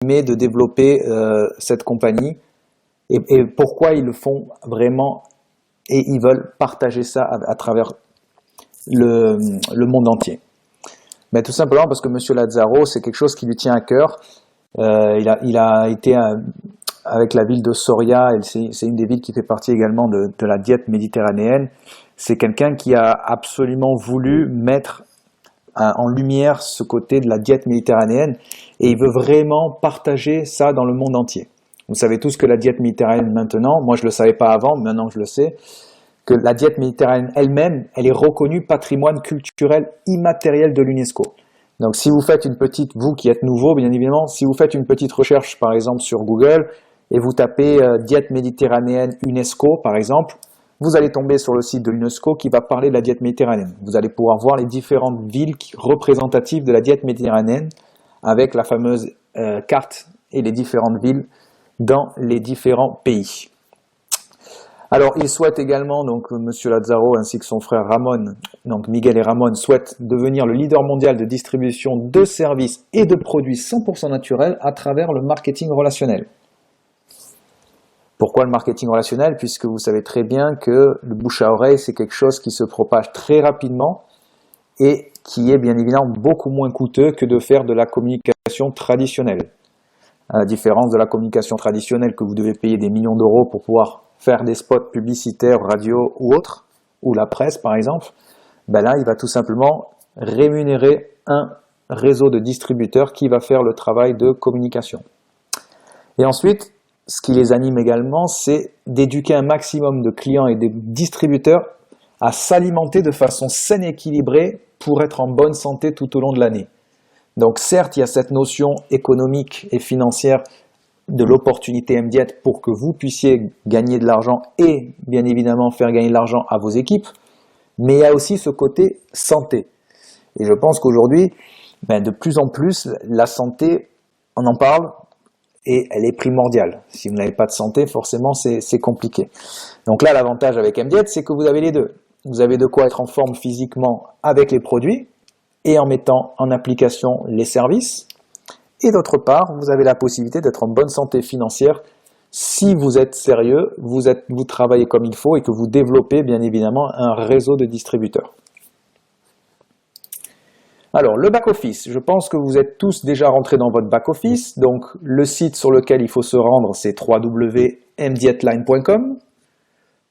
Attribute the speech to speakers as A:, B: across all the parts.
A: de développer cette compagnie et pourquoi ils le font vraiment et ils veulent partager ça à travers le monde entier. Mais tout simplement parce que Monsieur Lazzaro, c'est quelque chose qui lui tient à cœur. Il a été avec la ville de Soria, et c'est une des villes qui fait partie également de la diète méditerranéenne. C'est quelqu'un qui a absolument voulu mettre en lumière ce côté de la diète méditerranéenne et il veut vraiment partager ça dans le monde entier. Vous savez tous que la diète méditerranéenne maintenant, moi je ne le savais pas avant, maintenant je le sais, que la diète méditerranéenne elle-même, elle est reconnue patrimoine culturel immatériel de l'UNESCO. Donc si vous faites une petite, vous qui êtes nouveau bien évidemment, si vous faites une petite recherche par exemple sur Google et vous tapez diète méditerranéenne UNESCO par exemple, vous allez tomber sur le site de l'UNESCO qui va parler de la diète méditerranéenne. Vous allez pouvoir voir les différentes villes représentatives de la diète méditerranéenne avec la fameuse carte et les différentes villes dans les différents pays. Alors, il souhaite également, donc Monsieur Lazzaro ainsi que son frère Ramon, donc Miguel et Ramon, souhaitent devenir le leader mondial de distribution de services et de produits 100% naturels à travers le marketing relationnel. Pourquoi le marketing relationnel? Puisque vous savez très bien que le bouche à oreille, c'est quelque chose qui se propage très rapidement et qui est bien évidemment beaucoup moins coûteux que de faire de la communication traditionnelle. À la différence de la communication traditionnelle que vous devez payer des millions d'euros pour pouvoir faire des spots publicitaires, radio ou autres, ou la presse par exemple, ben là il va tout simplement rémunérer un réseau de distributeurs qui va faire le travail de communication. Et ensuite, ce qui les anime également, c'est d'éduquer un maximum de clients et de distributeurs à s'alimenter de façon saine et équilibrée pour être en bonne santé tout au long de l'année. Donc certes, il y a cette notion économique et financière de l'opportunité MDiet pour que vous puissiez gagner de l'argent et bien évidemment faire gagner de l'argent à vos équipes, mais il y a aussi ce côté santé. Et je pense qu'aujourd'hui, de plus en plus, la santé, on en parle, et elle est primordiale. Si vous n'avez pas de santé, forcément, c'est compliqué. Donc là, l'avantage avec MDiet, c'est que vous avez les deux. Vous avez de quoi être en forme physiquement avec les produits et en mettant en application les services. Et d'autre part, vous avez la possibilité d'être en bonne santé financière si vous êtes sérieux, vous travaillez comme il faut et que vous développez bien évidemment un réseau de distributeurs. Alors, le back-office, je pense que vous êtes tous déjà rentrés dans votre back-office. Donc, le site sur lequel il faut se rendre, c'est www.mdietline.com.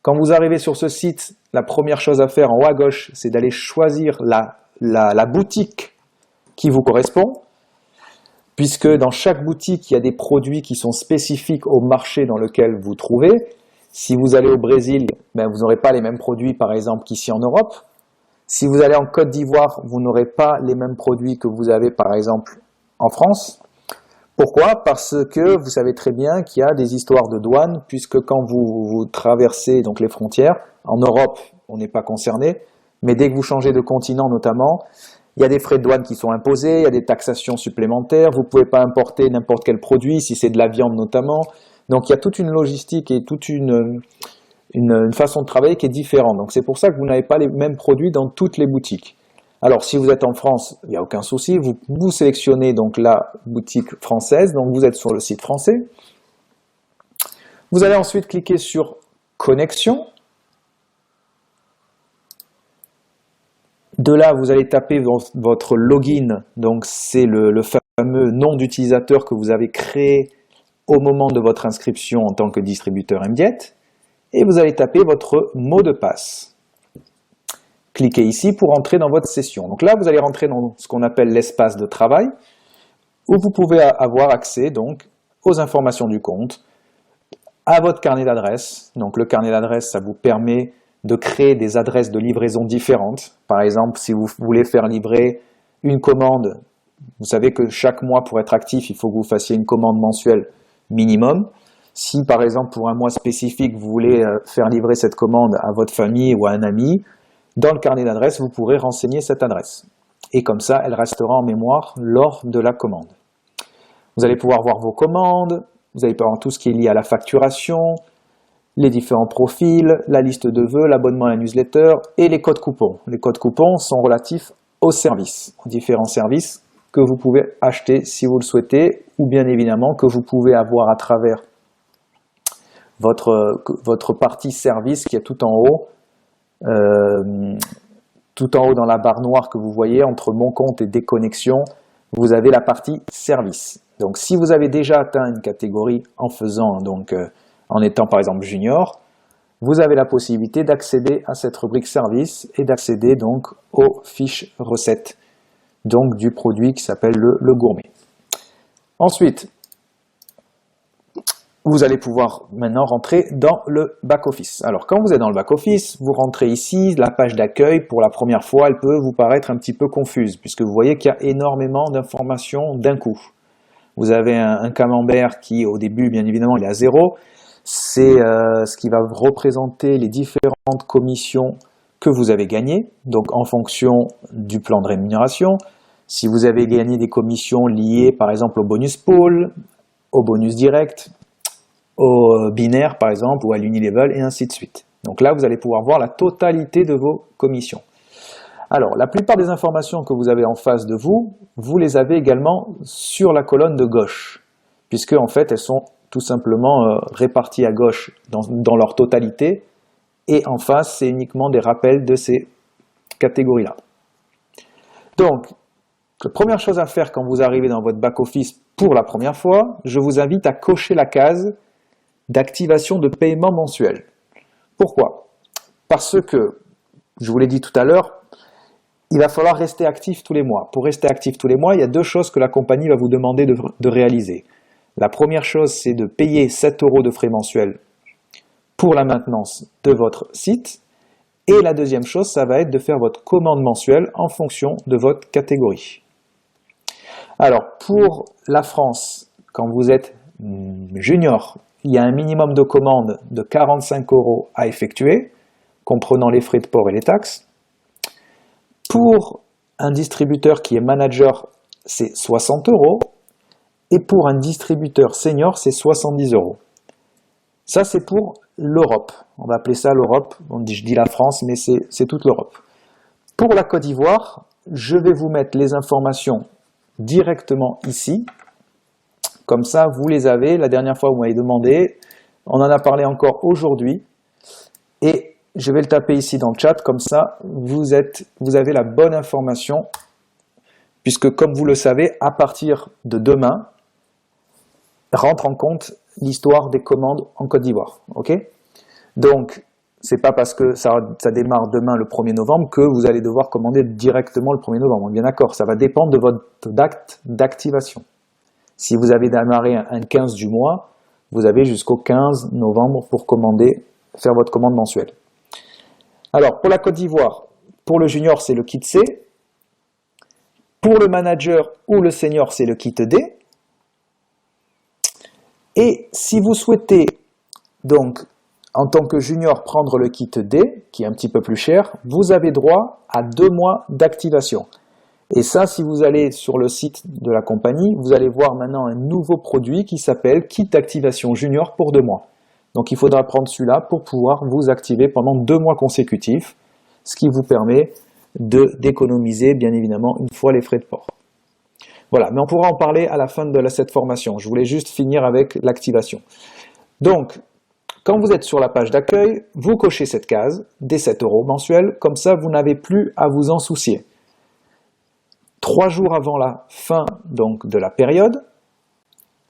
A: Quand vous arrivez sur ce site, la première chose à faire en haut à gauche, c'est d'aller choisir la boutique qui vous correspond. Puisque dans chaque boutique, il y a des produits qui sont spécifiques au marché dans lequel vous trouvez. Si vous allez au Brésil, vous n'aurez pas les mêmes produits, par exemple, qu'ici en Europe. Si vous allez en Côte d'Ivoire, vous n'aurez pas les mêmes produits que vous avez, par exemple, en France. Pourquoi? Parce que vous savez très bien qu'il y a des histoires de douane, puisque quand vous traversez donc les frontières, en Europe, on n'est pas concerné, mais dès que vous changez de continent notamment, il y a des frais de douane qui sont imposés, il y a des taxations supplémentaires, vous ne pouvez pas importer n'importe quel produit, si c'est de la viande notamment. Donc il y a toute une logistique et toute une façon de travailler qui est différente. Donc c'est pour ça que vous n'avez pas les mêmes produits dans toutes les boutiques. Alors si vous êtes en France, il n'y a aucun souci, vous sélectionnez donc la boutique française, donc vous êtes sur le site français. Vous allez ensuite cliquer sur Connexion. De là, vous allez taper votre login, donc c'est le fameux nom d'utilisateur que vous avez créé au moment de votre inscription en tant que distributeur MDiet, et vous allez taper votre mot de passe. Cliquez ici pour entrer dans votre session. Donc là, vous allez rentrer dans ce qu'on appelle l'espace de travail, où vous pouvez avoir accès donc aux informations du compte, à votre carnet d'adresses. Donc le carnet d'adresses, ça vous permet de créer des adresses de livraison différentes. Par exemple, si vous voulez faire livrer une commande, vous savez que chaque mois, pour être actif, il faut que vous fassiez une commande mensuelle minimum. Si, par exemple, pour un mois spécifique, vous voulez faire livrer cette commande à votre famille ou à un ami, dans le carnet d'adresses, vous pourrez renseigner cette adresse. Et comme ça, elle restera en mémoire lors de la commande. Vous allez pouvoir voir vos commandes, vous allez pouvoir voir tout ce qui est lié à la facturation, les différents profils, la liste de vœux, l'abonnement à la newsletter et les codes coupons. Les codes coupons sont relatifs aux services, aux différents services que vous pouvez acheter si vous le souhaitez ou bien évidemment que vous pouvez avoir à travers votre partie service qui est tout en haut dans la barre noire que vous voyez entre mon compte et déconnexion, vous avez la partie service. Donc si vous avez déjà atteint une catégorie en faisant en étant par exemple junior, vous avez la possibilité d'accéder à cette rubrique service et d'accéder donc aux fiches recettes donc du produit qui s'appelle le gourmet. Ensuite, vous allez pouvoir maintenant rentrer dans le back-office. Alors, quand vous êtes dans le back-office, vous rentrez ici, la page d'accueil, pour la première fois, elle peut vous paraître un petit peu confuse, puisque vous voyez qu'il y a énormément d'informations d'un coup. Vous avez un camembert qui, au début, bien évidemment, il est à 0. C'est ce qui va représenter les différentes commissions que vous avez gagnées, donc en fonction du plan de rémunération. Si vous avez gagné des commissions liées, par exemple, au bonus pool, au bonus direct, au binaire par exemple ou à l'unilevel et ainsi de suite. Donc là vous allez pouvoir voir la totalité de vos commissions. Alors la plupart des informations que vous avez en face de vous, vous les avez également sur la colonne de gauche, puisque en fait elles sont tout simplement réparties à gauche dans leur totalité, et en face c'est uniquement des rappels de ces catégories-là. Donc la première chose à faire quand vous arrivez dans votre back-office pour la première fois, je vous invite à cocher la case d'activation de paiement mensuel. Pourquoi? Parce que, je vous l'ai dit tout à l'heure, il va falloir rester actif tous les mois. Pour rester actif tous les mois, il y a deux choses que la compagnie va vous demander de réaliser. La première chose, c'est de payer 7 € de frais mensuels pour la maintenance de votre site. Et la deuxième chose, ça va être de faire votre commande mensuelle en fonction de votre catégorie. Alors, pour la France, quand vous êtes junior, il y a un minimum de commandes de 45 € à effectuer, comprenant les frais de port et les taxes. Pour un distributeur qui est manager, c'est 60 €. Et pour un distributeur senior, c'est 70 €. Ça, c'est pour l'Europe. On va appeler ça l'Europe. Je dis la France, mais c'est toute l'Europe. Pour la Côte d'Ivoire, je vais vous mettre les informations directement ici. Comme ça, vous les avez. La dernière fois, vous m'avez demandé. On en a parlé encore aujourd'hui. Et je vais le taper ici dans le chat. Comme ça, vous avez la bonne information. Puisque, comme vous le savez, à partir de demain, rentre en compte l'histoire des commandes en Côte d'Ivoire. Okay? Donc, c'est pas parce que ça démarre demain le 1er novembre que vous allez devoir commander directement le 1er novembre. Bien d'accord, ça va dépendre de votre date d'activation. Si vous avez démarré un 15 du mois, vous avez jusqu'au 15 novembre pour faire votre commande mensuelle. Alors, pour la Côte d'Ivoire, pour le junior, c'est le kit C. Pour le manager ou le senior, c'est le kit D. Et si vous souhaitez, donc, en tant que junior, prendre le kit D, qui est un petit peu plus cher, vous avez droit à 2 mois d'activation. Et ça, si vous allez sur le site de la compagnie, vous allez voir maintenant un nouveau produit qui s'appelle Kit d'activation junior pour 2 mois. Donc il faudra prendre celui-là pour pouvoir vous activer pendant 2 mois consécutifs, ce qui vous permet d'économiser bien évidemment une fois les frais de port. Voilà, mais on pourra en parler à la fin de cette formation. Je voulais juste finir avec l'activation. Donc, quand vous êtes sur la page d'accueil, vous cochez cette case des 7 € mensuels, comme ça vous n'avez plus à vous en soucier. 3 jours avant la fin donc, de la période,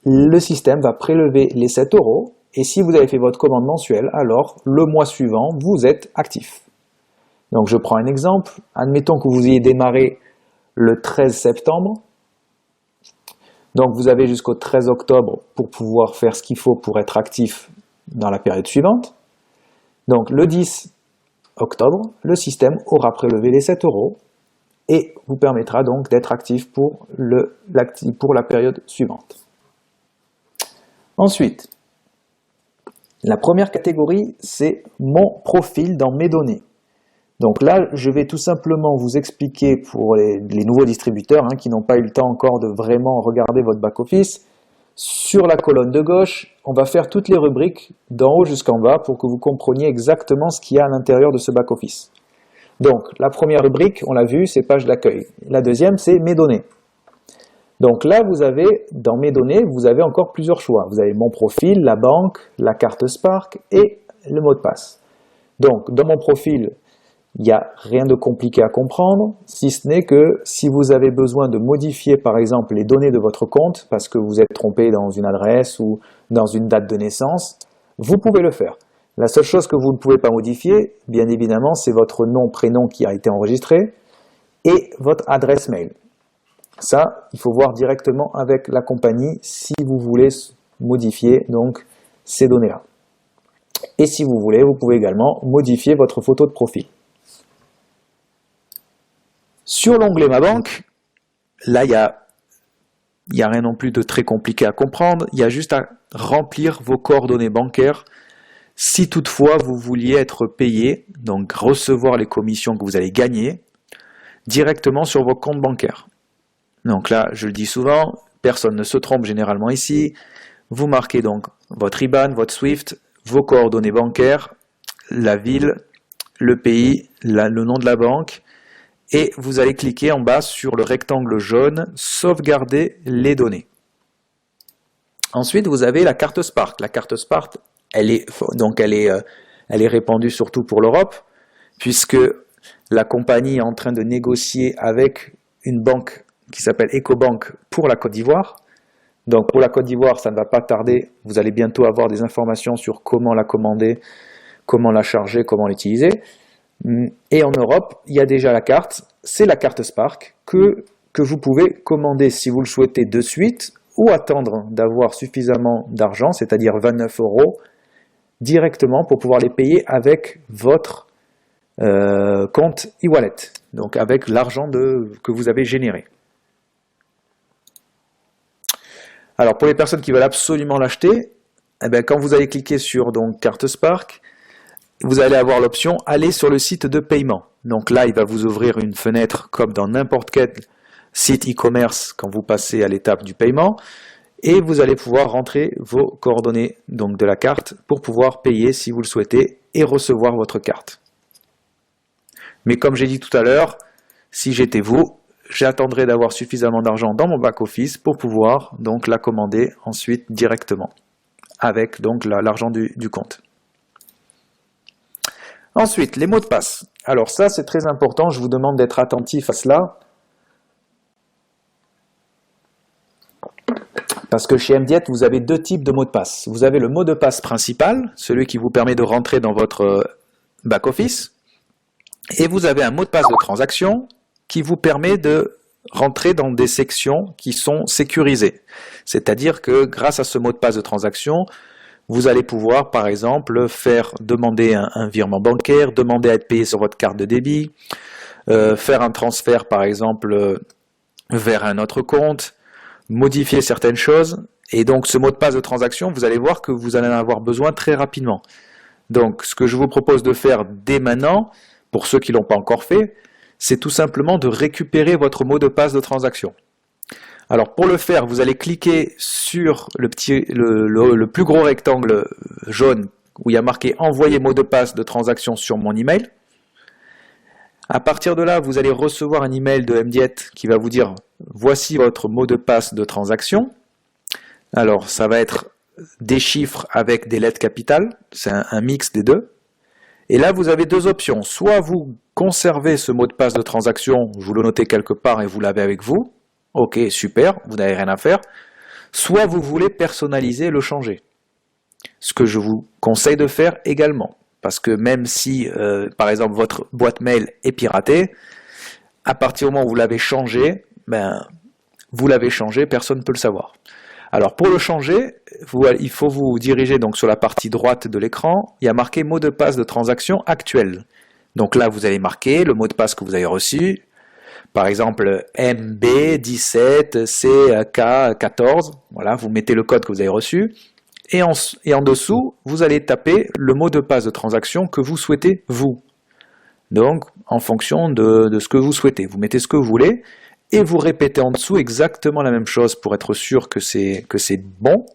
A: le système va prélever les 7 € et si vous avez fait votre commande mensuelle, alors le mois suivant, vous êtes actif. Donc je prends un exemple, admettons que vous ayez démarré le 13 septembre, donc vous avez jusqu'au 13 octobre pour pouvoir faire ce qu'il faut pour être actif dans la période suivante. Donc le 10 octobre, le système aura prélevé les 7 € et vous permettra donc d'être actif pour la période suivante. Ensuite, la première catégorie, c'est mon profil dans mes données. Donc là, je vais tout simplement vous expliquer pour les nouveaux distributeurs qui n'ont pas eu le temps encore de vraiment regarder votre back-office. Sur la colonne de gauche, on va faire toutes les rubriques d'en haut jusqu'en bas pour que vous compreniez exactement ce qu'il y a à l'intérieur de ce back-office. Donc, la première rubrique, on l'a vu, c'est page d'accueil. La deuxième, c'est mes données. Donc là, vous avez, dans mes données, vous avez encore plusieurs choix. Vous avez mon profil, la banque, la carte Spark et le mot de passe. Donc, dans mon profil, il n'y a rien de compliqué à comprendre, si ce n'est que si vous avez besoin de modifier, par exemple, les données de votre compte, parce que vous êtes trompé dans une adresse ou dans une date de naissance, vous pouvez le faire. La seule chose que vous ne pouvez pas modifier, bien évidemment, c'est votre nom, prénom qui a été enregistré et votre adresse mail. Ça, il faut voir directement avec la compagnie si vous voulez modifier donc ces données-là. Et si vous voulez, vous pouvez également modifier votre photo de profil. Sur l'onglet Ma banque, là, il y a rien non plus de très compliqué à comprendre. Il y a juste à remplir vos coordonnées bancaires si toutefois vous vouliez être payé, donc recevoir les commissions que vous allez gagner directement sur vos comptes bancaires. Donc là, je le dis souvent, personne ne se trompe généralement ici. Vous marquez donc votre IBAN, votre SWIFT, vos coordonnées bancaires, la ville, le pays, le nom de la banque, et vous allez cliquer en bas sur le rectangle jaune « Sauvegarder les données ». Ensuite, vous avez la carte Spark. La carte Spark, elle est répandue surtout pour l'Europe, puisque la compagnie est en train de négocier avec une banque qui s'appelle Ecobank pour la Côte d'Ivoire. Donc pour la Côte d'Ivoire, ça ne va pas tarder. Vous allez bientôt avoir des informations sur comment la commander, comment la charger, comment l'utiliser. Et en Europe, il y a déjà la carte. C'est la carte Spark que vous pouvez commander si vous le souhaitez de suite ou attendre d'avoir suffisamment d'argent, c'est-à-dire 29 € directement pour pouvoir les payer avec votre compte e-wallet, donc avec l'argent que vous avez généré. Alors pour les personnes qui veulent absolument l'acheter, eh bien, quand vous allez cliquer sur donc, carte Spark, vous allez avoir l'option « Aller sur le site de paiement ». Donc là, il va vous ouvrir une fenêtre comme dans n'importe quel site e-commerce quand vous passez à l'étape du paiement. Et vous allez pouvoir rentrer vos coordonnées donc, de la carte pour pouvoir payer si vous le souhaitez et recevoir votre carte. Mais comme j'ai dit tout à l'heure, si j'étais vous, j'attendrai d'avoir suffisamment d'argent dans mon back-office pour pouvoir donc la commander ensuite directement avec donc l'argent du compte. Ensuite, les mots de passe. Alors ça, c'est très important, je vous demande d'être attentif à cela. Parce que chez MDiet, vous avez deux types de mots de passe. Vous avez le mot de passe principal, celui qui vous permet de rentrer dans votre back-office. Et vous avez un mot de passe de transaction qui vous permet de rentrer dans des sections qui sont sécurisées. C'est-à-dire que grâce à ce mot de passe de transaction, vous allez pouvoir, par exemple, demander un virement bancaire, demander à être payé sur votre carte de débit, faire un transfert, par exemple, vers un autre compte, modifier certaines choses. Et donc, ce mot de passe de transaction, vous allez voir que vous allez en avoir besoin très rapidement. Donc, ce que je vous propose de faire dès maintenant, pour ceux qui ne l'ont pas encore fait, c'est tout simplement de récupérer votre mot de passe de transaction. Alors pour le faire, vous allez cliquer sur le plus gros rectangle jaune où il y a marqué « Envoyer mot de passe de transaction sur mon email ». À partir de là, vous allez recevoir un email de MDiet qui va vous dire « Voici votre mot de passe de transaction ». Alors ça va être des chiffres avec des lettres capitales, c'est un mix des deux. Et là, vous avez deux options. Soit vous conservez ce mot de passe de transaction, vous le notez quelque part et vous l'avez avec vous. Ok, super, vous n'avez rien à faire. Soit vous voulez personnaliser, le changer. Ce que je vous conseille de faire également. Parce que même si, par exemple, votre boîte mail est piratée, à partir du moment où vous l'avez changé, vous l'avez changé, personne ne peut le savoir. Alors pour le changer, il faut vous diriger donc sur la partie droite de l'écran, il y a marqué mot de passe de transaction actuel. Donc là, vous allez marquer le mot de passe que vous avez reçu, par exemple MB17CK14, voilà, vous mettez le code que vous avez reçu, et en dessous, vous allez taper le mot de passe de transaction que vous souhaitez vous. Donc, en fonction de ce que vous souhaitez, vous mettez ce que vous voulez, et vous répétez en dessous exactement la même chose pour être sûr que c'est bon,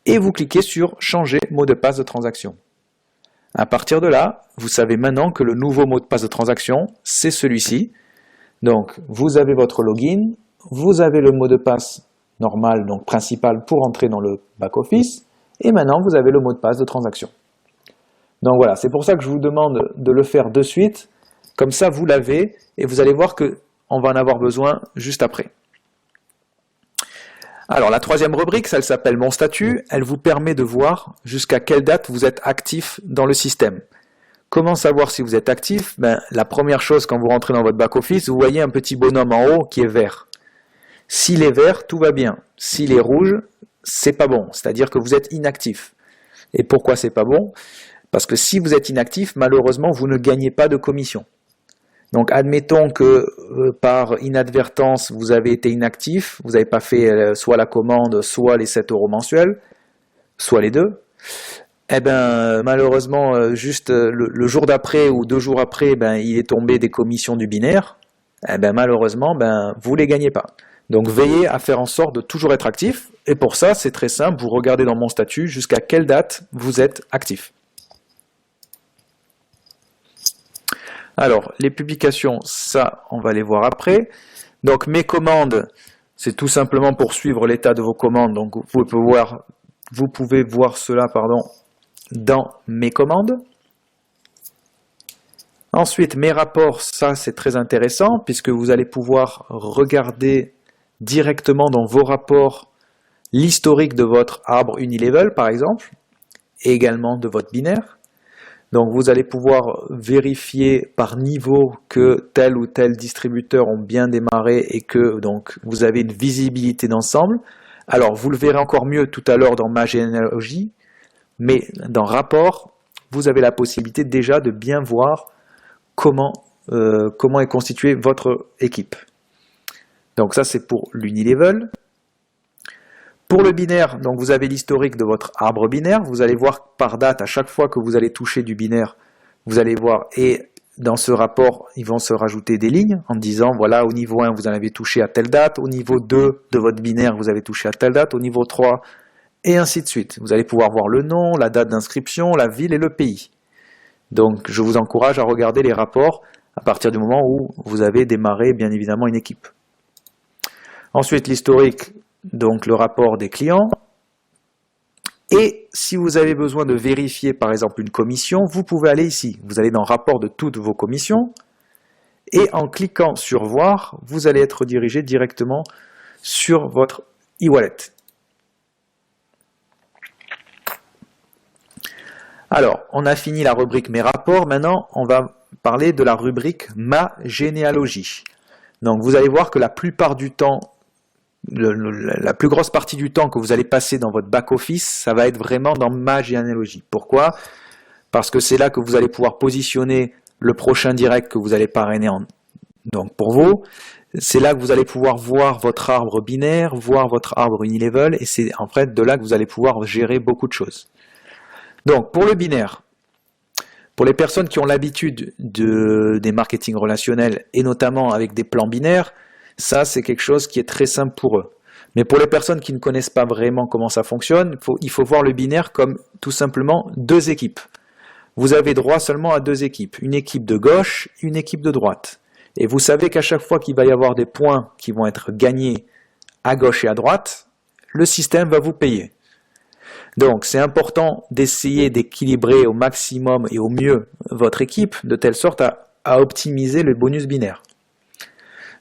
A: et vous cliquez sur « Changer mot de passe de transaction ». À partir de là, vous savez maintenant que le nouveau mot de passe de transaction, c'est celui-ci. Donc, vous avez votre login, vous avez le mot de passe normal, donc principal, pour entrer dans le back-office, et maintenant vous avez le mot de passe de transaction. Donc voilà, c'est pour ça que je vous demande de le faire de suite, comme ça vous l'avez, et vous allez voir qu'on va en avoir besoin juste après. Alors la troisième rubrique, ça elle s'appelle Mon statut, elle vous permet de voir jusqu'à quelle date vous êtes actif dans le système. Comment savoir si vous êtes actif? La première chose, quand vous rentrez dans votre back-office, vous voyez un petit bonhomme en haut qui est vert. S'il est vert, tout va bien. S'il est rouge, c'est pas bon, c'est-à-dire que vous êtes inactif. Et pourquoi c'est pas bon? Parce que si vous êtes inactif, malheureusement, vous ne gagnez pas de commission. Donc admettons que par inadvertance, vous avez été inactif, vous n'avez pas fait soit la commande, soit les 7 € mensuels, soit les deux. Eh ben malheureusement, juste le jour d'après ou 2 jours après, il est tombé des commissions du binaire. Eh ben malheureusement, vous les gagnez pas. Donc veillez à faire en sorte de toujours être actif. Et pour ça, c'est très simple, vous regardez dans mon statut jusqu'à quelle date vous êtes actif. Alors, les publications, ça, on va les voir après. Donc, mes commandes, c'est tout simplement pour suivre l'état de vos commandes. Donc, vous pouvez voir cela dans mes commandes. Ensuite, mes rapports, ça, c'est très intéressant puisque vous allez pouvoir regarder directement dans vos rapports l'historique de votre arbre unilevel, par exemple, et également de votre binaire. Donc vous allez pouvoir vérifier par niveau que tel ou tel distributeur ont bien démarré et que donc vous avez une visibilité d'ensemble. Alors vous le verrez encore mieux tout à l'heure dans ma généalogie, mais dans rapport, vous avez la possibilité déjà de bien voir comment est constituée votre équipe. Donc ça c'est pour l'unilevel. Pour le binaire, donc vous avez l'historique de votre arbre binaire, vous allez voir par date à chaque fois que vous allez toucher du binaire, vous allez voir, et dans ce rapport, ils vont se rajouter des lignes en disant, voilà, au niveau 1, vous en avez touché à telle date, au niveau 2 de votre binaire, vous avez touché à telle date, au niveau 3, et ainsi de suite. Vous allez pouvoir voir le nom, la date d'inscription, la ville et le pays. Donc je vous encourage à regarder les rapports à partir du moment où vous avez démarré, bien évidemment, une équipe. Ensuite, l'historique, donc le rapport des clients. Et si vous avez besoin de vérifier par exemple une commission, vous pouvez aller ici. Vous allez dans rapport de toutes vos commissions et en cliquant sur voir, vous allez être dirigé directement sur votre e-wallet. Alors, on a fini la rubrique mes rapports. Maintenant, on va parler de la rubrique ma généalogie. Donc, vous allez voir que la plupart du temps, la plus grosse partie du temps que vous allez passer dans votre back-office, ça va être vraiment dans ma généalogie. Pourquoi? Parce que c'est là que vous allez pouvoir positionner le prochain direct que vous allez parrainer donc pour vous. C'est là que vous allez pouvoir voir votre arbre binaire, voir votre arbre unilevel, et c'est en fait de là que vous allez pouvoir gérer beaucoup de choses. Donc pour le binaire, pour les personnes qui ont l'habitude des marketing relationnels, et notamment avec des plans binaires, ça, c'est quelque chose qui est très simple pour eux. Mais pour les personnes qui ne connaissent pas vraiment comment ça fonctionne, il faut voir le binaire comme tout simplement 2 équipes. Vous avez droit seulement à 2 équipes, une équipe de gauche, une équipe de droite. Et vous savez qu'à chaque fois qu'il va y avoir des points qui vont être gagnés à gauche et à droite, le système va vous payer. Donc c'est important d'essayer d'équilibrer au maximum et au mieux votre équipe, de telle sorte à optimiser le bonus binaire.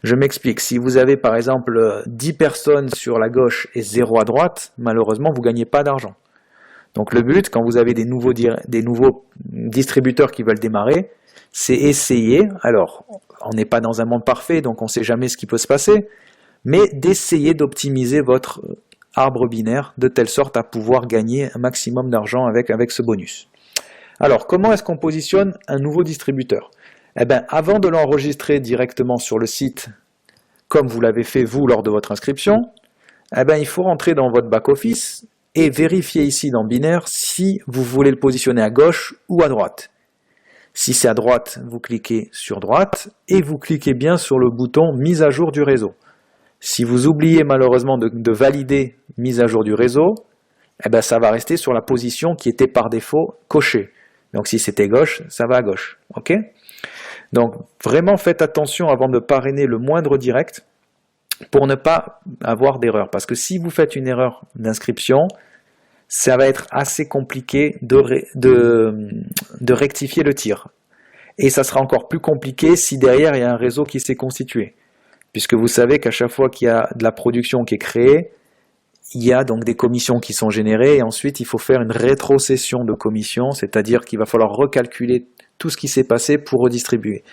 A: Je m'explique, si vous avez par exemple 10 personnes sur la gauche et 0 à droite, malheureusement vous ne gagnez pas d'argent. Donc le but, quand vous avez des nouveaux distributeurs qui veulent démarrer, c'est essayer, alors on n'est pas dans un monde parfait, donc on ne sait jamais ce qui peut se passer, mais d'essayer d'optimiser votre arbre binaire de telle sorte à pouvoir gagner un maximum d'argent avec ce bonus. Alors comment est-ce qu'on positionne un nouveau distributeur? Eh bien, avant de l'enregistrer directement sur le site, comme vous l'avez fait vous lors de votre inscription, eh bien, il faut rentrer dans votre back-office et vérifier ici dans binaire si vous voulez le positionner à gauche ou à droite. Si c'est à droite, vous cliquez sur droite et vous cliquez bien sur le bouton mise à jour du réseau. Si vous oubliez malheureusement de valider mise à jour du réseau, eh bien, ça va rester sur la position qui était par défaut cochée. Donc si c'était gauche, ça va à gauche. Ok ? Donc vraiment faites attention avant de parrainer le moindre direct. pour ne pas avoir d'erreur. Parce que si vous faites une erreur d'inscription, ça va être assez compliqué de rectifier le tir. Et ça sera encore plus compliqué si derrière il y a un réseau qui s'est constitué. Puisque vous savez qu'à chaque fois qu'il y a de la production qui est créée, il y a donc des commissions qui sont générées et ensuite il faut faire une rétrocession de commissions, c'est-à-dire qu'il va falloir recalculer tout ce qui s'est passé pour redistribuer.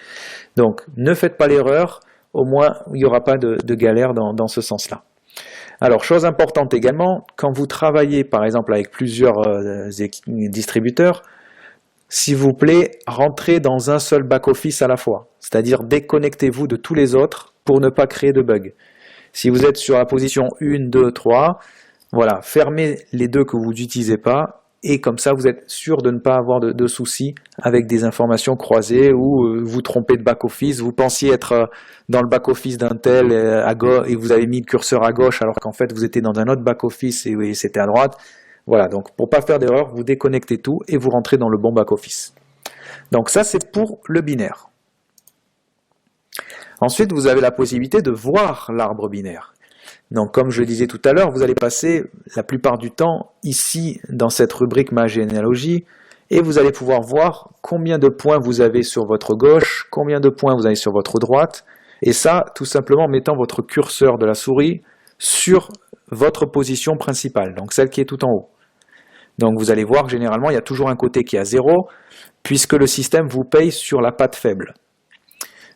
A: Donc ne faites pas l'erreur, au moins il n'y aura pas de galère dans ce sens-là. Alors, chose importante également, quand vous travaillez par exemple avec plusieurs distributeurs, s'il vous plaît, rentrez dans un seul back-office à la fois, c'est-à-dire déconnectez-vous de tous les autres pour ne pas créer de bugs. Si vous êtes sur la position 1, 2, 3, voilà, fermez les deux que vous n'utilisez pas et comme ça vous êtes sûr de ne pas avoir de soucis avec des informations croisées ou vous trompez de back-office, vous pensiez être dans le back-office d'un tel et vous avez mis le curseur à gauche alors qu'en fait vous étiez dans un autre back-office et c'était à droite. Voilà, donc pour ne pas faire d'erreur, vous déconnectez tout et vous rentrez dans le bon back-office. Donc ça c'est pour le binaire. Ensuite, vous avez la possibilité de voir l'arbre binaire. Donc, comme je le disais tout à l'heure, vous allez passer la plupart du temps ici, dans cette rubrique Ma généalogie, et vous allez pouvoir voir combien de points vous avez sur votre gauche, combien de points vous avez sur votre droite, et ça, tout simplement en mettant votre curseur de la souris sur votre position principale, donc celle qui est tout en haut. Donc, vous allez voir que généralement, il y a toujours un côté qui est à 0, puisque le système vous paye sur la patte faible.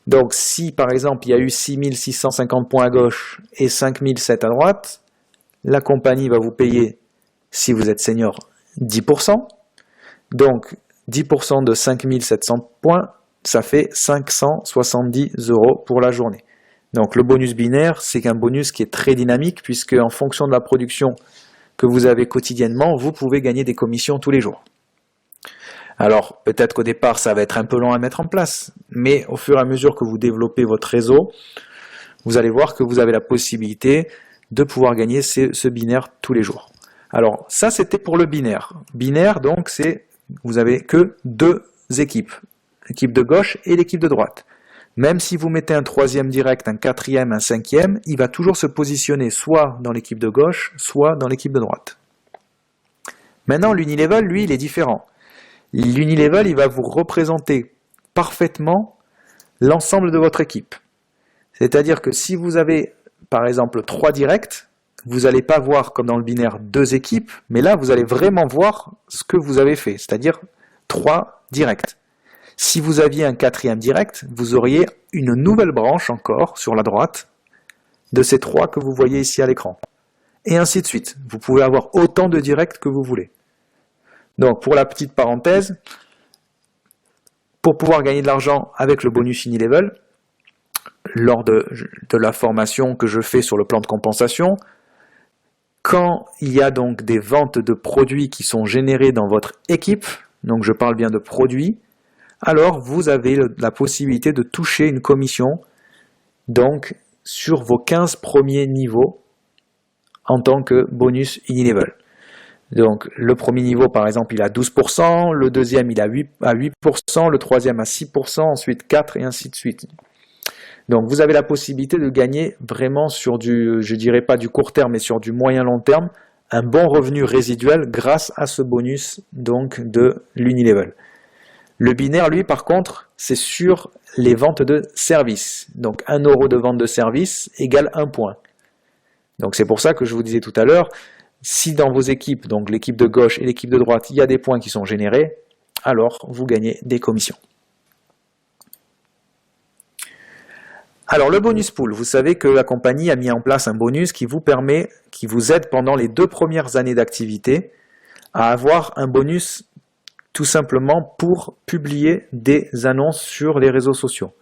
A: Donc si par exemple il y a eu 6650 points à gauche et 5007 à droite, la compagnie va vous payer, si vous êtes senior, 10%. Donc 10% de 5700 points, ça fait 570 € pour la journée. Donc le bonus binaire, c'est un bonus qui est très dynamique puisque en fonction de la production que vous avez quotidiennement, vous pouvez gagner des commissions tous les jours. Alors, peut-être qu'au départ, ça va être un peu long à mettre en place, mais au fur et à mesure que vous développez votre réseau, vous allez voir que vous avez la possibilité de pouvoir gagner ce binaire tous les jours. Alors, ça, c'était pour le binaire. Binaire, donc, c'est vous avez que deux équipes, l'équipe de gauche et l'équipe de droite. Même si vous mettez un troisième direct, un quatrième, un cinquième, il va toujours se positionner soit dans l'équipe de gauche, soit dans l'équipe de droite. Maintenant, l'unilevel, lui, il est différent. L'unilevel, il va vous représenter parfaitement l'ensemble de votre équipe. C'est-à-dire que si vous avez, par exemple, 3 directs, vous n'allez pas voir, comme dans le binaire, 2 équipes, mais là, vous allez vraiment voir ce que vous avez fait, c'est-à-dire 3 directs. Si vous aviez un quatrième direct, vous auriez une nouvelle branche encore, sur la droite, de ces 3 que vous voyez ici à l'écran. Et ainsi de suite. Vous pouvez avoir autant de directs que vous voulez. Donc, pour la petite parenthèse, pour pouvoir gagner de l'argent avec le bonus Unilevel, lors de la formation que je fais sur le plan de compensation, quand il y a donc des ventes de produits qui sont générés dans votre équipe, donc je parle bien de produits, alors vous avez la possibilité de toucher une commission donc sur vos 15 premiers niveaux en tant que bonus Unilevel. Donc le premier niveau par exemple il a 12%, le deuxième il a 8%, le troisième à 6%, ensuite 4 et ainsi de suite. Donc vous avez la possibilité de gagner vraiment sur du, je dirais pas du court terme, mais sur du moyen long terme, un bon revenu résiduel grâce à ce bonus donc de l'Unilevel. Le binaire lui par contre c'est sur les ventes de services. Donc 1 € de vente de service égale 1 point. Donc c'est pour ça que je vous disais tout à l'heure, si dans vos équipes, donc l'équipe de gauche et l'équipe de droite, il y a des points qui sont générés, alors vous gagnez des commissions. Alors le bonus pool, vous savez que la compagnie a mis en place un bonus qui vous permet, qui vous aide pendant les 2 premières années d'activité à avoir un bonus tout simplement pour publier des annonces sur les réseaux sociaux.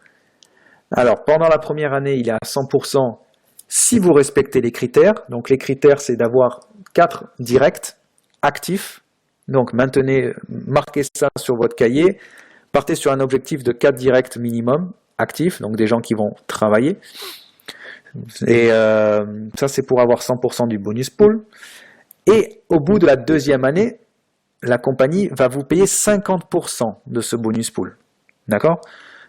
A: Alors pendant la première année, il est à 100% si vous respectez les critères. Donc les critères, c'est d'avoir 4 directs actifs. Donc marquez ça sur votre cahier. Partez sur un objectif de 4 directs minimum actifs, donc des gens qui vont travailler. Et ça, c'est pour avoir 100% du bonus pool. Et au bout de la 2e année, la compagnie va vous payer 50% de ce bonus pool. D'accord ?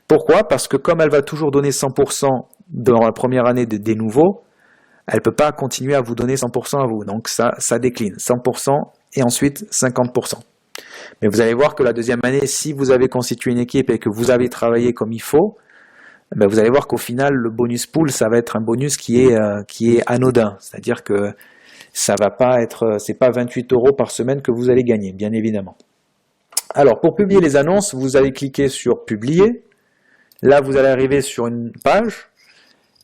A: Pourquoi ? Parce que comme elle va toujours donner 100% dans la première année des nouveaux, elle ne peut pas continuer à vous donner 100% à vous. Donc ça décline, 100% et ensuite 50%. Mais vous allez voir que la deuxième année, si vous avez constitué une équipe et que vous avez travaillé comme il faut, ben vous allez voir qu'au final, le bonus pool, ça va être un bonus qui est anodin. C'est-à-dire que ça va pas être, c'est pas 28 € par semaine que vous allez gagner, bien évidemment. Alors, pour publier les annonces, vous allez cliquer sur publier. Là, vous allez arriver sur une page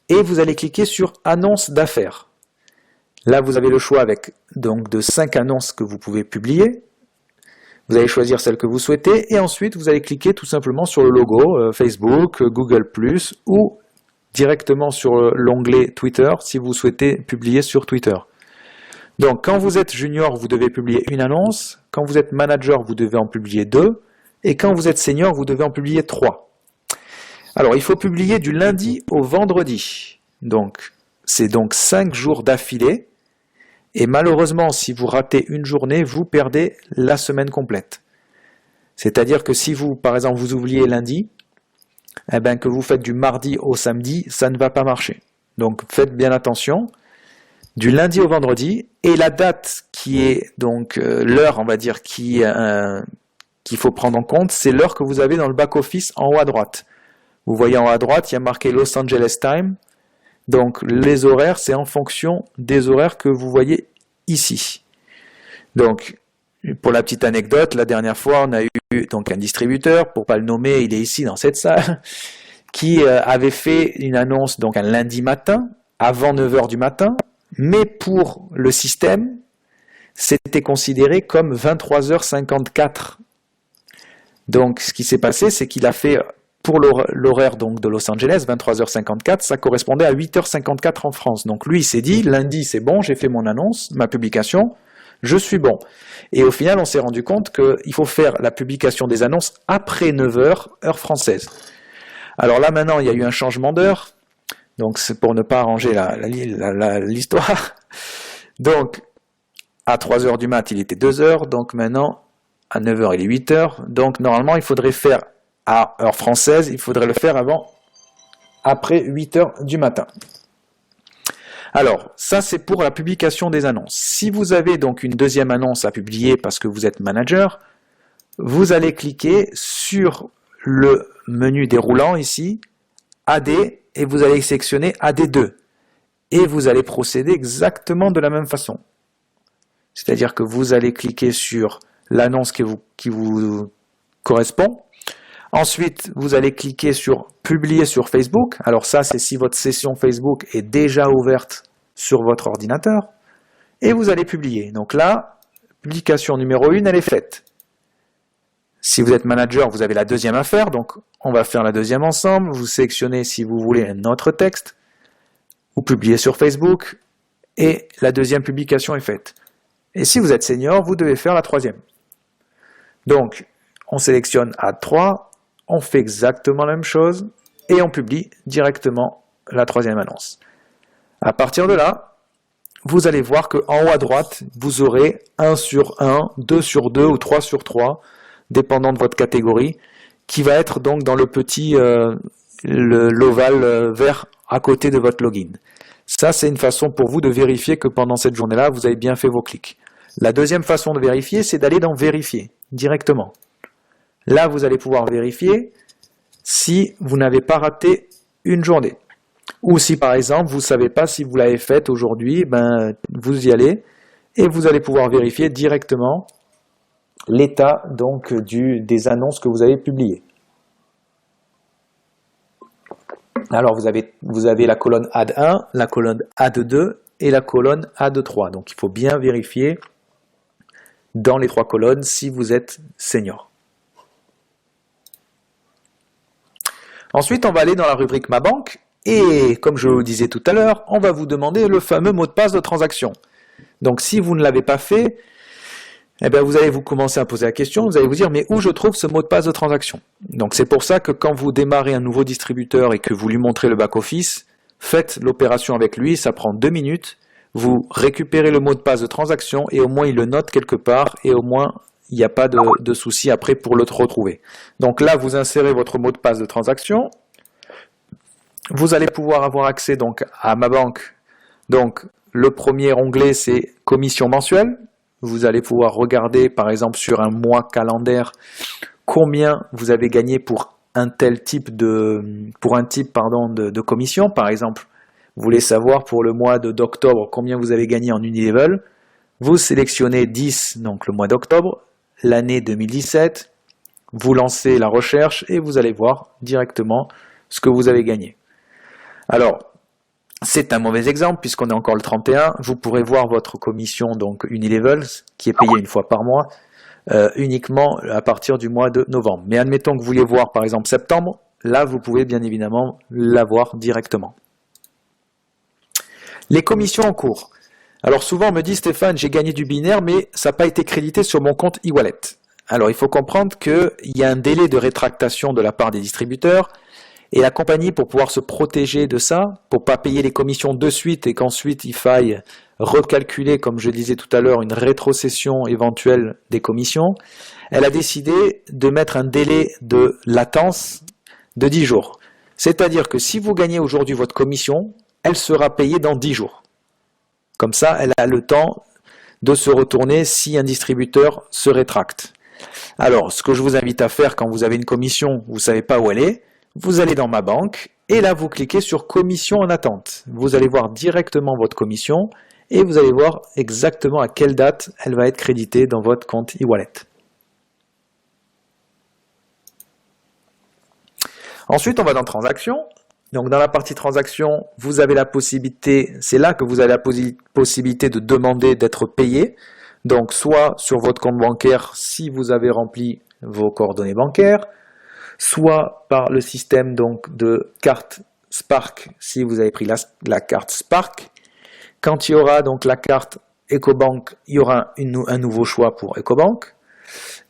A: et vous allez cliquer sur annonce d'affaires. Là, vous avez le choix avec donc de 5 annonces que vous pouvez publier. Vous allez choisir celle que vous souhaitez et ensuite vous allez cliquer tout simplement sur le logo Facebook, Google+, ou directement sur l'onglet Twitter si vous souhaitez publier sur Twitter. Donc quand vous êtes junior, vous devez publier une annonce, quand vous êtes manager, vous devez en publier 2, et quand vous êtes senior, vous devez en publier 3. Alors il faut publier du lundi au vendredi, donc c'est donc 5 jours d'affilée. Et malheureusement, si vous ratez une journée, vous perdez la semaine complète. C'est-à-dire que si vous, par exemple, vous oubliez lundi, eh ben, que vous faites du mardi au samedi, ça ne va pas marcher. Donc faites bien attention, du lundi au vendredi, et la date qui est donc l'heure, on va dire, qu'il faut prendre en compte, c'est l'heure que vous avez dans le back-office en haut à droite. Vous voyez en haut à droite, il y a marqué Los Angeles Time. Donc les horaires, c'est en fonction des horaires que vous voyez ici. Donc pour la petite anecdote, la dernière fois, on a eu donc un distributeur, pour pas le nommer, il est ici dans cette salle, qui avait fait une annonce donc un lundi matin, avant 9 h du matin, mais pour le système, c'était considéré comme 23h54. Donc ce qui s'est passé, c'est qu'il a fait pour l'horaire donc de Los Angeles, 23h54, ça correspondait à 8h54 en France. Donc lui, il s'est dit, lundi c'est bon, j'ai fait mon annonce, ma publication, je suis bon. Et au final, on s'est rendu compte qu'il faut faire la publication des annonces après 9h, heure française. Alors là, maintenant, il y a eu un changement d'heure, donc c'est pour ne pas arranger l'histoire. Donc, à 3h du mat, il était 2h, donc maintenant, à 9h, il est 8h. Donc normalement, il faudrait faire à heure française, il faudrait le faire après 8 h du matin. Alors, ça c'est pour la publication des annonces. Si vous avez donc une deuxième annonce à publier parce que vous êtes manager, vous allez cliquer sur le menu déroulant ici, AD, et vous allez sélectionner AD2. Et vous allez procéder exactement de la même façon. C'est-à-dire que vous allez cliquer sur l'annonce qui vous correspond. Ensuite, vous allez cliquer sur « Publier sur Facebook ». Alors ça, c'est si votre session Facebook est déjà ouverte sur votre ordinateur. Et vous allez publier. Donc là, publication numéro 1, elle est faite. Si vous êtes manager, vous avez la deuxième à faire. Donc on va faire la deuxième ensemble. Vous sélectionnez si vous voulez un autre texte. Vous publiez sur Facebook. Et la deuxième publication est faite. Et si vous êtes senior, vous devez faire la troisième. Donc, on sélectionne A3. On fait exactement la même chose et on publie directement la troisième annonce. À partir de là, vous allez voir qu'en haut à droite, vous aurez 1 sur 1, 2 sur 2 ou 3 sur 3, dépendant de votre catégorie, qui va être donc dans le petit l'ovale vert à côté de votre login. Ça, c'est une façon pour vous de vérifier que pendant cette journée-là, vous avez bien fait vos clics. La deuxième façon de vérifier, c'est d'aller dans Vérifier directement. Là, vous allez pouvoir vérifier si vous n'avez pas raté une journée. Ou si, par exemple, vous ne savez pas si vous l'avez faite aujourd'hui, ben, vous y allez et vous allez pouvoir vérifier directement l'état donc des annonces que vous avez publiées. Alors, vous avez la colonne Ad 1, la colonne Ad 2 et la colonne Ad 3. Donc, il faut bien vérifier dans les 3 colonnes si vous êtes senior. Ensuite, on va aller dans la rubrique Ma banque et, comme je vous le disais tout à l'heure, on va vous demander le fameux mot de passe de transaction. Donc, si vous ne l'avez pas fait, eh bien, vous allez vous commencer à poser la question, vous allez vous dire, mais où je trouve ce mot de passe de transaction? Donc, c'est pour ça que quand vous démarrez un nouveau distributeur et que vous lui montrez le back-office, faites l'opération avec lui, ça prend 2 minutes, vous récupérez le mot de passe de transaction et au moins il le note quelque part et au moins il n'y a pas de souci après pour le retrouver. Donc là, vous insérez votre mot de passe de transaction. Vous allez pouvoir avoir accès donc à Ma banque Donc, le premier onglet, c'est commission mensuelle. Vous allez pouvoir regarder, par exemple, sur un mois calendaire, combien vous avez gagné pour un type de commission. Par exemple, vous voulez savoir pour le mois d'octobre combien vous avez gagné en Unilevel. Vous sélectionnez 10, donc le mois d'octobre, l'année 2017. Vous lancez la recherche et vous allez voir directement ce que vous avez gagné. Alors, c'est un mauvais exemple puisqu'on est encore le 31. Vous pourrez voir votre commission donc Unilevel qui est payée une fois par mois uniquement à partir du mois de novembre. Mais admettons que vous vouliez voir par exemple septembre, là vous pouvez bien évidemment la voir directement. Les commissions en cours. Alors souvent on me dit Stéphane, j'ai gagné du binaire mais ça n'a pas été crédité sur mon compte e-wallet. Alors il faut comprendre qu'il y a un délai de rétractation de la part des distributeurs. Et la compagnie, pour pouvoir se protéger de ça, pour ne pas payer les commissions de suite et qu'ensuite il faille recalculer, comme je disais tout à l'heure, une rétrocession éventuelle des commissions, elle a décidé de mettre un délai de latence de 10 jours. C'est-à-dire que si vous gagnez aujourd'hui votre commission, elle sera payée dans 10 jours. Comme ça, elle a le temps de se retourner si un distributeur se rétracte. Alors, ce que je vous invite à faire quand vous avez une commission, vous ne savez pas où elle est, vous allez dans ma banque et là vous cliquez sur commission en attente. Vous allez voir directement votre commission et vous allez voir exactement à quelle date elle va être créditée dans votre compte e-wallet. Ensuite on va dans transactions. Donc dans la partie transactions, vous avez la possibilité, c'est là que vous avez la possibilité de demander d'être payé. Donc soit sur votre compte bancaire si vous avez rempli vos coordonnées bancaires, soit par le système donc de carte Spark si vous avez pris la carte Spark. Quand il y aura donc la carte EcoBank, il y aura un nouveau choix pour EcoBank.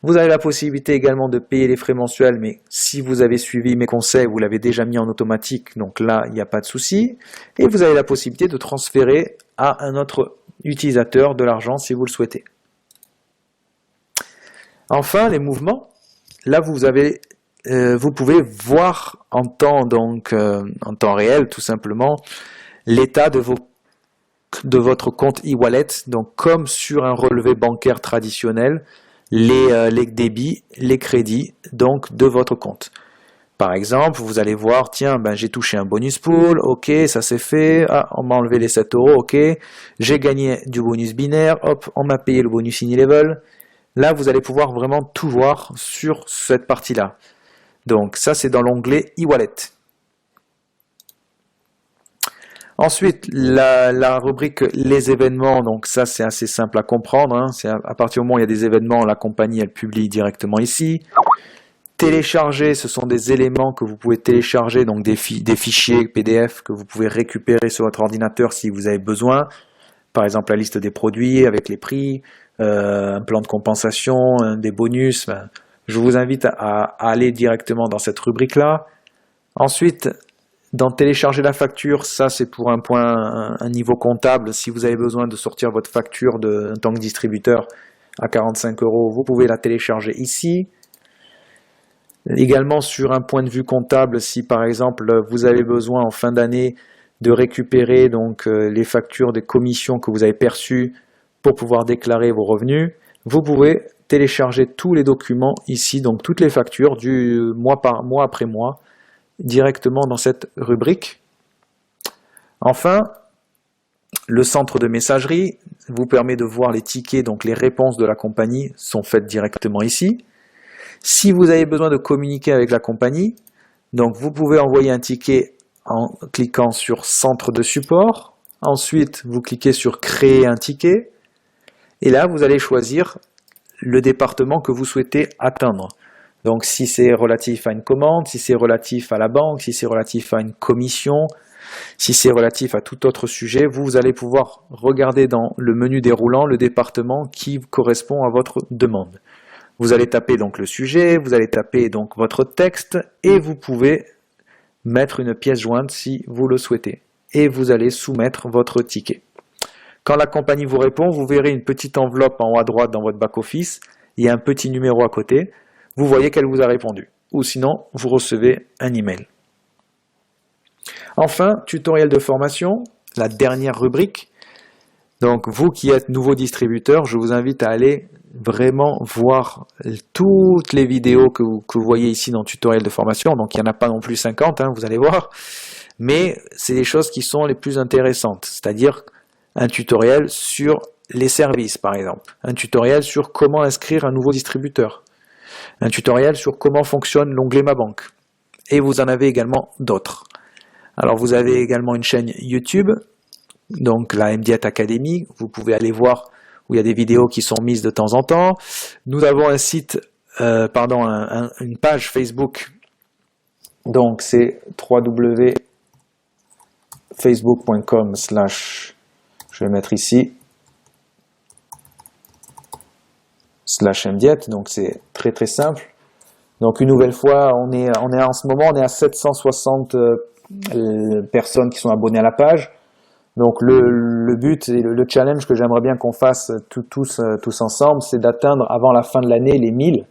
A: Vous avez la possibilité également de payer les frais mensuels, mais si vous avez suivi mes conseils, vous l'avez déjà mis en automatique, donc là il n'y a pas de souci. Et vous avez la possibilité de transférer à un autre utilisateur de l'argent si vous le souhaitez. Enfin, les mouvements. Là vous pouvez voir en temps réel tout simplement l'état de votre compte e-wallet, donc comme sur un relevé bancaire traditionnel, les débits, les crédits donc de votre compte. Par exemple, vous allez voir, tiens, j'ai touché un bonus pool, ok, ça c'est fait, on m'a enlevé les 7 €, ok, j'ai gagné du bonus binaire, hop, on m'a payé le bonus Unilevel. Là, vous allez pouvoir vraiment tout voir sur cette partie-là. Donc ça c'est dans l'onglet e-wallet. Ensuite la rubrique les événements, donc ça c'est assez simple à comprendre, hein. C'est à partir du moment où il y a des événements, la compagnie elle publie directement ici. Télécharger, ce sont des éléments que vous pouvez télécharger, donc des fichiers PDF que vous pouvez récupérer sur votre ordinateur si vous avez besoin. Par exemple la liste des produits avec les prix, un plan de compensation, des bonus. Je vous invite à aller directement dans cette rubrique-là. Ensuite, dans télécharger la facture, ça c'est pour un niveau comptable. Si vous avez besoin de sortir votre facture en tant que distributeur à 45 €, vous pouvez la télécharger ici. Également sur un point de vue comptable, si par exemple vous avez besoin en fin d'année de récupérer donc les factures des commissions que vous avez perçues pour pouvoir déclarer vos revenus, vous pouvez télécharger tous les documents ici, donc toutes les factures du mois après mois, directement dans cette rubrique. Enfin, le centre de messagerie vous permet de voir les tickets, donc les réponses de la compagnie sont faites directement ici. Si vous avez besoin de communiquer avec la compagnie, donc vous pouvez envoyer un ticket en cliquant sur centre de support. Ensuite, vous cliquez sur créer un ticket. Et là, vous allez choisir le département que vous souhaitez atteindre. Donc si c'est relatif à une commande, si c'est relatif à la banque, si c'est relatif à une commission, si c'est relatif à tout autre sujet, vous allez pouvoir regarder dans le menu déroulant le département qui correspond à votre demande. Vous allez taper donc le sujet, vous allez taper donc votre texte et vous pouvez mettre une pièce jointe si vous le souhaitez. Et vous allez soumettre votre ticket. Quand la compagnie vous répond, vous verrez une petite enveloppe en haut à droite dans votre back-office, il y a un petit numéro à côté, vous voyez qu'elle vous a répondu. Ou sinon, vous recevez un email. Enfin, tutoriel de formation. la dernière rubrique. Donc vous qui êtes nouveau distributeur, je vous invite à aller vraiment voir toutes les vidéos que vous voyez ici dans le tutoriel de formation. Donc il n'y en a pas non plus 50, hein, vous allez voir. Mais c'est les choses qui sont les plus intéressantes. C'est-à-dire un tutoriel sur les services par exemple. Un tutoriel sur comment inscrire un nouveau distributeur. Un tutoriel sur comment fonctionne l'onglet Ma Banque. Et vous en avez également d'autres. Alors vous avez également une chaîne YouTube. Donc la MDiet Academy, vous pouvez aller voir où il y a des vidéos qui sont mises de temps en temps. Nous avons un site, une page Facebook. Donc c'est www.facebook.com/ je vais mettre ici /MDiet. Donc c'est très très simple. Donc une nouvelle fois, on est en ce moment on est à 760 personnes qui sont abonnées à la page. Donc le but et le challenge que j'aimerais bien qu'on fasse tous ensemble, c'est d'atteindre avant la fin de l'année les 1000,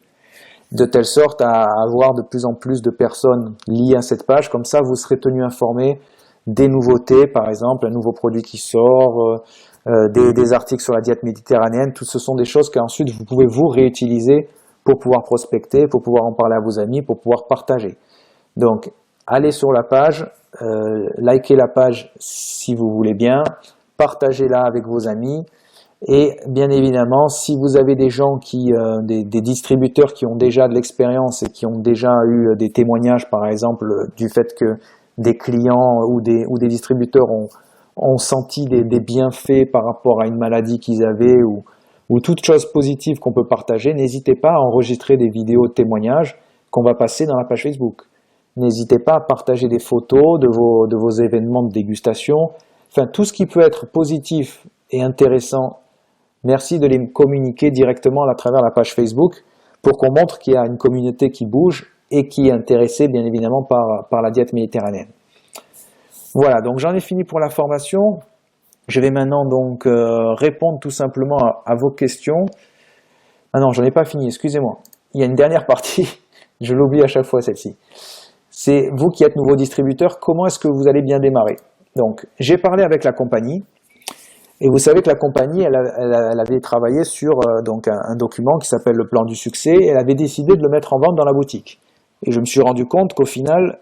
A: de telle sorte à avoir de plus en plus de personnes liées à cette page. Comme ça, vous serez tenu informé des nouveautés, par exemple, un nouveau produit qui sort, des articles sur la diète méditerranéenne. Tout ce sont des choses qu'ensuite vous pouvez vous réutiliser pour pouvoir prospecter, pour pouvoir en parler à vos amis, pour pouvoir partager. Donc, allez sur la page. Likez la page si vous voulez bien, partagez-la avec vos amis et bien évidemment si vous avez des gens des distributeurs qui ont déjà de l'expérience et qui ont déjà eu des témoignages par exemple du fait que des clients ou des distributeurs ont senti des bienfaits par rapport à une maladie qu'ils avaient ou toute chose positive qu'on peut partager, n'hésitez pas à enregistrer des vidéos de témoignages qu'on va passer dans la page Facebook. N'hésitez pas à partager des photos de vos événements de dégustation. Enfin, tout ce qui peut être positif et intéressant, merci de les communiquer directement à travers la page Facebook pour qu'on montre qu'il y a une communauté qui bouge et qui est intéressée bien évidemment par la diète méditerranéenne. Voilà, donc j'en ai fini pour la formation. Je vais maintenant donc répondre tout simplement à vos questions. Ah non, j'en ai pas fini, excusez-moi. Il y a une dernière partie, je l'oublie à chaque fois celle-ci. C'est vous qui êtes nouveau distributeur, comment est-ce que vous allez bien démarrer? Donc, j'ai parlé avec la compagnie, et vous savez que la compagnie, elle avait travaillé sur un document qui s'appelle le plan du succès, et elle avait décidé de le mettre en vente dans la boutique. Et je me suis rendu compte qu'au final,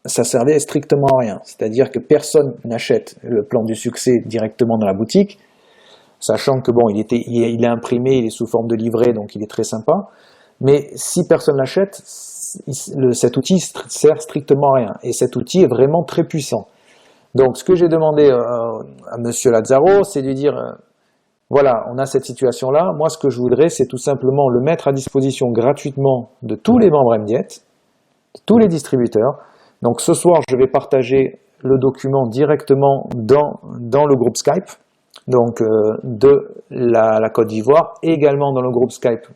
A: ça servait strictement à rien. C'est-à-dire que personne n'achète le plan du succès directement dans la boutique, sachant que bon, il est imprimé, il est sous forme de livret, donc il est très sympa. Mais si personne l'achète, cet outil sert strictement à rien. Et cet outil est vraiment très puissant. Donc, ce que j'ai demandé à Monsieur Lazzaro, c'est de lui dire, voilà, on a cette situation-là. Moi, ce que je voudrais, c'est tout simplement le mettre à disposition gratuitement de tous les membres MDiet, de tous les distributeurs. Donc, ce soir, je vais partager le document directement dans le groupe Skype, donc de la Côte d'Ivoire, et également dans le groupe Skype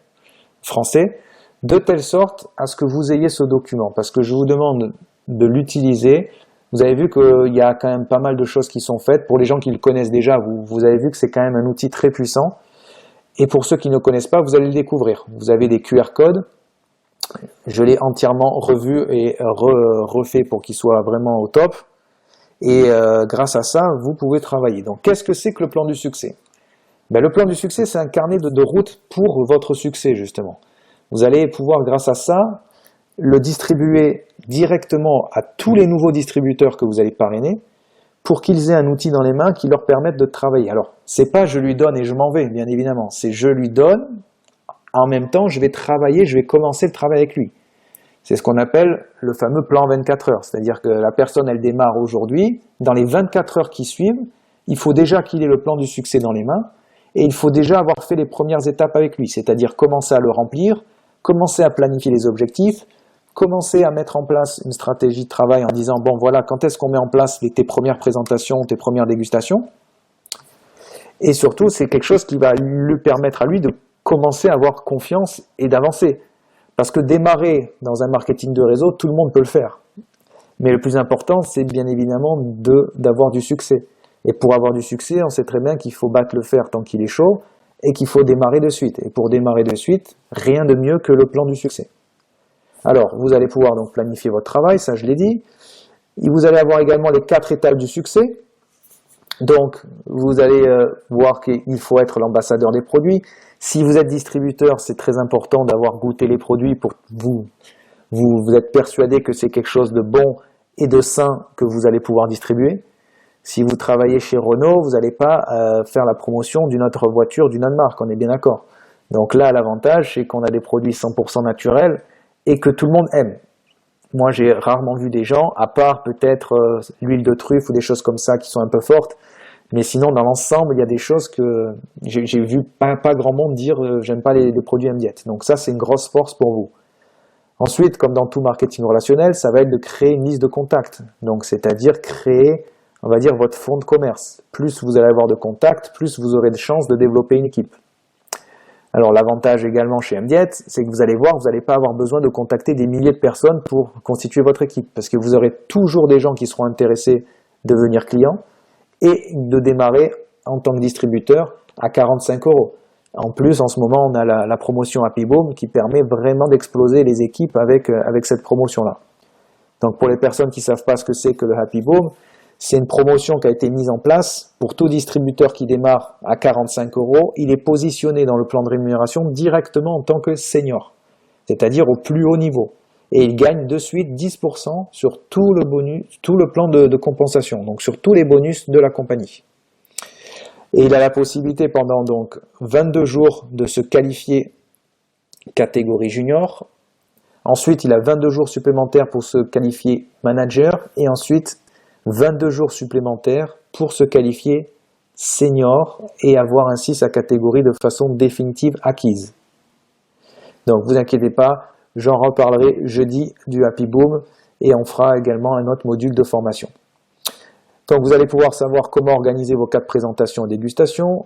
A: français, de telle sorte à ce que vous ayez ce document, parce que je vous demande de l'utiliser. Vous avez vu qu'il y a quand même pas mal de choses qui sont faites. Pour les gens qui le connaissent déjà, vous avez vu que c'est quand même un outil très puissant. Et pour ceux qui ne connaissent pas, vous allez le découvrir. Vous avez des QR codes. Je l'ai entièrement revu et refait pour qu'il soit vraiment au top. Et grâce à ça, vous pouvez travailler. Donc, qu'est-ce que c'est que le plan du succès? Ben, le plan du succès, c'est un carnet de route pour votre succès, justement. Vous allez pouvoir, grâce à ça, le distribuer directement à tous les nouveaux distributeurs que vous allez parrainer pour qu'ils aient un outil dans les mains qui leur permette de travailler. Alors, c'est pas je lui donne et je m'en vais, bien évidemment. C'est je lui donne, en même temps, je vais travailler, je vais commencer le travail avec lui. C'est ce qu'on appelle le fameux plan 24 heures. C'est-à-dire que la personne, elle démarre aujourd'hui. Dans les 24 heures qui suivent, il faut déjà qu'il ait le plan du succès dans les mains et il faut déjà avoir fait les premières étapes avec lui. C'est-à-dire commencer à le remplir, commencer à planifier les objectifs, commencer à mettre en place une stratégie de travail en disant, bon voilà, quand est-ce qu'on met en place tes premières présentations, tes premières dégustations? Et surtout, c'est quelque chose qui va lui permettre à lui de commencer à avoir confiance et d'avancer. Parce que démarrer dans un marketing de réseau, tout le monde peut le faire. Mais le plus important, c'est bien évidemment d'avoir du succès. Et pour avoir du succès, on sait très bien qu'il faut battre le fer tant qu'il est chaud et qu'il faut démarrer de suite. Et pour démarrer de suite, rien de mieux que le plan du succès. Alors, vous allez pouvoir donc planifier votre travail, ça je l'ai dit. Et vous allez avoir également les 4 étapes du succès. Donc, vous allez voir qu'il faut être l'ambassadeur des produits. Si vous êtes distributeur, c'est très important d'avoir goûté les produits pour vous êtes persuadé que c'est quelque chose de bon et de sain que vous allez pouvoir distribuer. Si vous travaillez chez Renault, vous n'allez pas faire la promotion d'une autre voiture, d'une autre marque, on est bien d'accord. Donc là, l'avantage, c'est qu'on a des produits 100% naturels et que tout le monde aime. Moi, j'ai rarement vu des gens, à part peut-être l'huile de truffe ou des choses comme ça qui sont un peu fortes, mais sinon, dans l'ensemble, il y a des choses que j'ai vu pas grand monde dire j'aime pas les produits MDiet. Donc ça, c'est une grosse force pour vous. Ensuite, comme dans tout marketing relationnel, ça va être de créer une liste de contacts. Donc, c'est-à-dire créer, on va dire, votre fonds de commerce. Plus vous allez avoir de contacts, plus vous aurez de chances de développer une équipe. Alors, l'avantage également chez MDiet, c'est que vous allez voir, vous n'allez pas avoir besoin de contacter des milliers de personnes pour constituer votre équipe. Parce que vous aurez toujours des gens qui seront intéressés de devenir clients et de démarrer en tant que distributeur à 45 €. En plus, en ce moment, on a la promotion Happy Boom qui permet vraiment d'exploser les équipes avec cette promotion-là. Donc, pour les personnes qui ne savent pas ce que c'est que le Happy Boom, c'est une promotion qui a été mise en place pour tout distributeur qui démarre à 45 €. Il est positionné dans le plan de rémunération directement en tant que senior, c'est-à-dire au plus haut niveau. Et il gagne de suite 10% sur tout le bonus, tout le plan de compensation, donc sur tous les bonus de la compagnie. Et il a la possibilité pendant donc 22 jours de se qualifier catégorie junior. Ensuite, il a 22 jours supplémentaires pour se qualifier manager. Et ensuite, 22 jours supplémentaires pour se qualifier senior et avoir ainsi sa catégorie de façon définitive acquise. Donc, vous inquiétez pas, j'en reparlerai jeudi du Happy Boom et on fera également un autre module de formation. Donc, vous allez pouvoir savoir comment organiser vos cas de présentation et dégustation,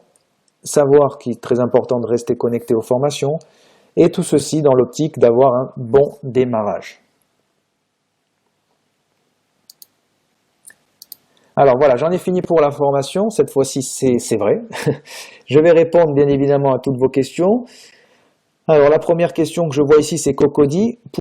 A: savoir qu'il est très important de rester connecté aux formations, et tout ceci dans l'optique d'avoir un bon démarrage. Alors voilà, j'en ai fini pour la formation. Cette fois-ci, c'est vrai. Je vais répondre bien évidemment à toutes vos questions. Alors, la première question que je vois ici, c'est Cocody.